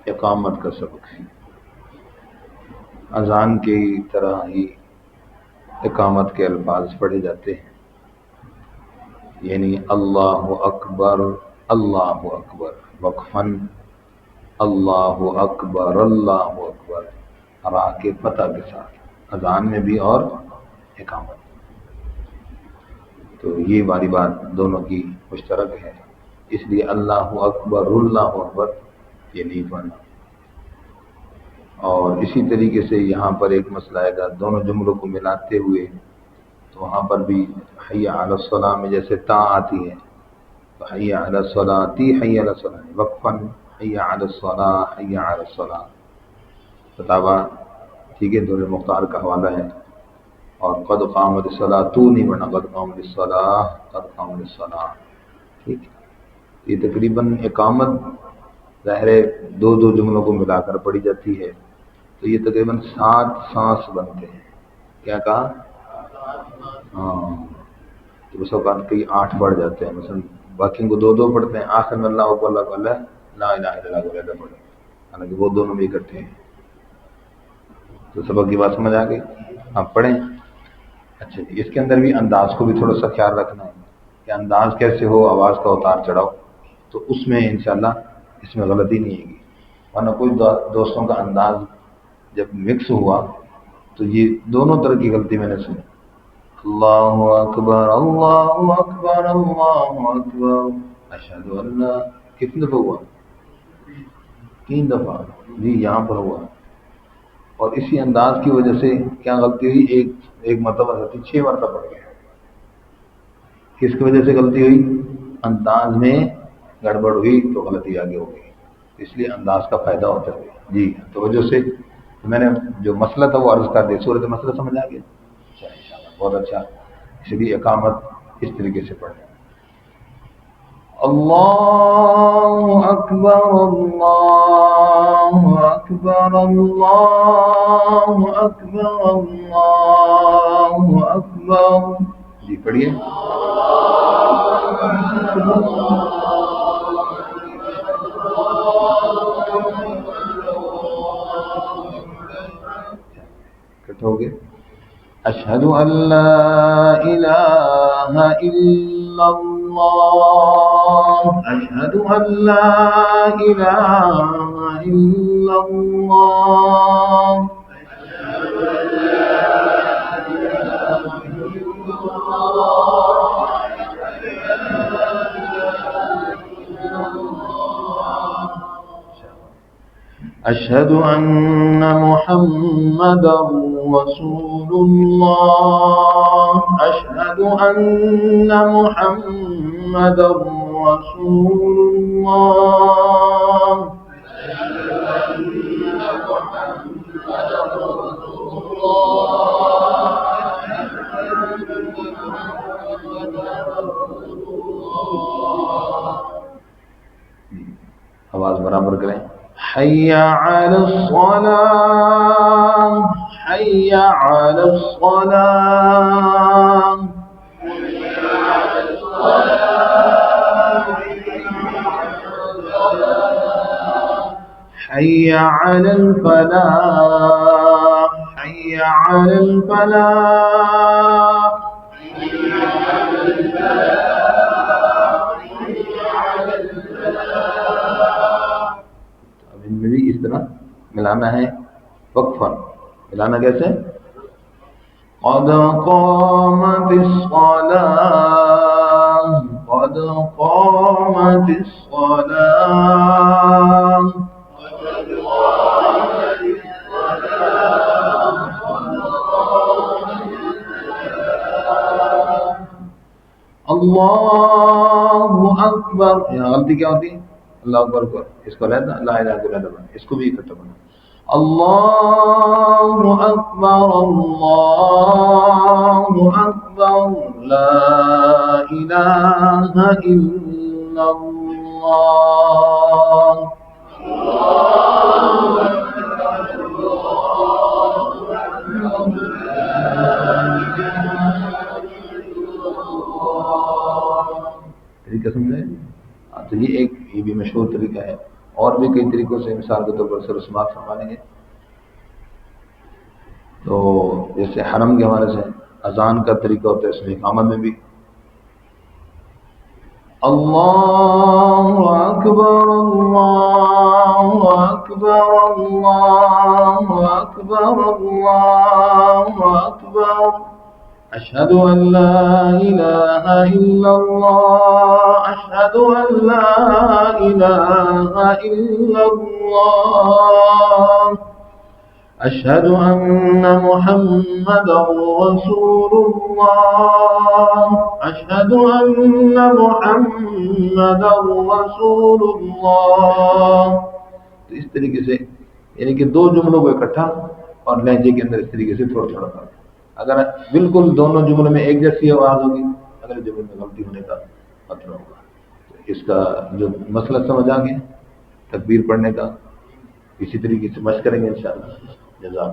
اقامت کا سبق ہے۔ اذان کی طرح ہی اقامت کے الفاظ پڑھے جاتے ہیں، یعنی اللہ اکبر، اللہ اکبر وقفاً، اللہ اکبر، اللہ اکبر را کے فتح کے ساتھ، اذان میں بھی اور اقامت۔ تو یہ والی بات دونوں کی مشترک ہے، اس لیے اللہ اکبر، اللہ اکبر یہ نہیں پڑھنا۔ اور اسی طریقے سے یہاں پر ایک مسئلہ آئے گا، دونوں جملوں کو ملاتے ہوئے، تو وہاں پر بھی حی علی الصلاۃ میں جیسے تا آتی ہے تو حی علی الصلاۃ، حی علی الصلاۃ وقفاً، حی علی الصلاۃ، حی علی الصلاۃ کتابہ، ٹھیک ہے، دور مختار کا حوالہ ہے۔ اور قد قامت الصلاۃ تو نہیں پڑھنا، قد قامت الصلاۃ، قد قامت الصلاۃ، ٹھیک ہے۔ یہ تقریباً اقامت ظاہر ہے دو دو جملوں کو ملا کر پڑھی جاتی ہے، تو یہ تقریباً 7 سانس بنتے ہیں۔ کیا کہا؟ ہاں، تو اس اوقات کئی 8 بڑھ جاتے ہیں، مثلا باقیوں کو 2 2 پڑھتے ہیں، آخر میں اللہ اکبر، اللہ اکبر، لا الہ الا اللہ کو پڑھیں، حالانکہ وہ دونوں بھی اکٹھے ہیں۔ تو سبق کی بات سمجھ آ گئی؟ آپ پڑھیں۔ اچھا جی، اس کے اندر بھی انداز کو بھی تھوڑا سا خیال رکھنا ہے کہ انداز کیسے ہو، آواز کا اتار چڑھاؤ، تو اس میں انشاءاللہ اس میں غلطی نہیں ہے گی، ورنہ کوئی دوستوں کا انداز جب مکس ہوا تو یہ دونوں طرح کی غلطی میں نے سنی۔ اللہ اکبر، اللہ اکبر، اللہ اکبر، اشہد ان لا، کتنی دفعہ ہوا؟ 3 دفعہ جی، یہاں پر ہوا۔ اور اسی انداز کی وجہ سے کیا غلطی ہوئی، ایک مرتبہ غلطی 6 مرتبہ پڑ گیا۔ کس کی وجہ سے غلطی ہوئی؟ انداز میں گڑبڑ ہوئی تو غلطی آگے ہو گئی، اس لیے انداز کا فائدہ ہوتا ہے جی۔ توجہ سے میں نے جو مسئلہ تھا وہ عرض کر دیا، صورت مسئلہ سمجھ آ گیا؟ اچھا انشاءاللہ، بہت اچھا۔ اس لیے اقامت اس طریقے سے پڑھیں۔ اللہ اکبر، اللہ اکبر، اللہ اکبر، اللہ اکبر، جی پڑھیے۔ کٹ ہو گئے۔ اشہد ان لا الہ الا اللہ، اشہد ان لا الہ الا اللہ، اشہد ان محمد رسول اللہ، اشہد ان محمد رسول اللہ، آواز برابر کریں۔ حی علی الصلاۃ، حی علی الصلاۃ، حی علی الفلاح، حی علی الفلاح، اب ان میں بھی اس طرح ملانا ہے، وقفا ملانا کیسے؟ قد قامت الصلاة، قد قامت الصلاة، اللہ اکبر، یہاں غلطی کیا ہوتی ہے؟ اللہ اکبر کو اس کو لینا، لا الہ الا اللہ اس کو بھی اکٹھا بنا، اللہ اکبر، اللہ اکبر، لا الہ الا اللہ، طریقہ سمجھے؟ تو یہ بھی مشہور طریقہ ہے۔ اور بھی کئی طریقوں سے مثال کے طور پر سے رسومات فرما لیں گے. تو جیسے حرم کے حوالے سے اذان کا طریقہ ہوتا ہے، اس میں اقامت میں بھی اللہ اکبر اللہ اکبر اللہ اکبر اللہ اکبر اشہد ان لا الہ الا اللہ اشہد ان لا الہ الا اللہ اشہد ان محمد رسول اللہ اشہد ان محمد رسول اللہ. تو اس طریقے سے یعنی کہ دو جملوں کو اکٹھا اور لہجے کے اندر اس طریقے سے تھوڑا تھوڑا فرق. اگر بالکل دونوں جملوں میں ایک جیسی آواز ہوگی، اگلے جملے میں غلطی ہونے کا خطرہ ہوگا. اس کا جو مسئلہ سمجھ آ گیا تکبیر پڑھنے کا، اسی طریقے سے مشق کریں گے انشاءاللہ. جزاک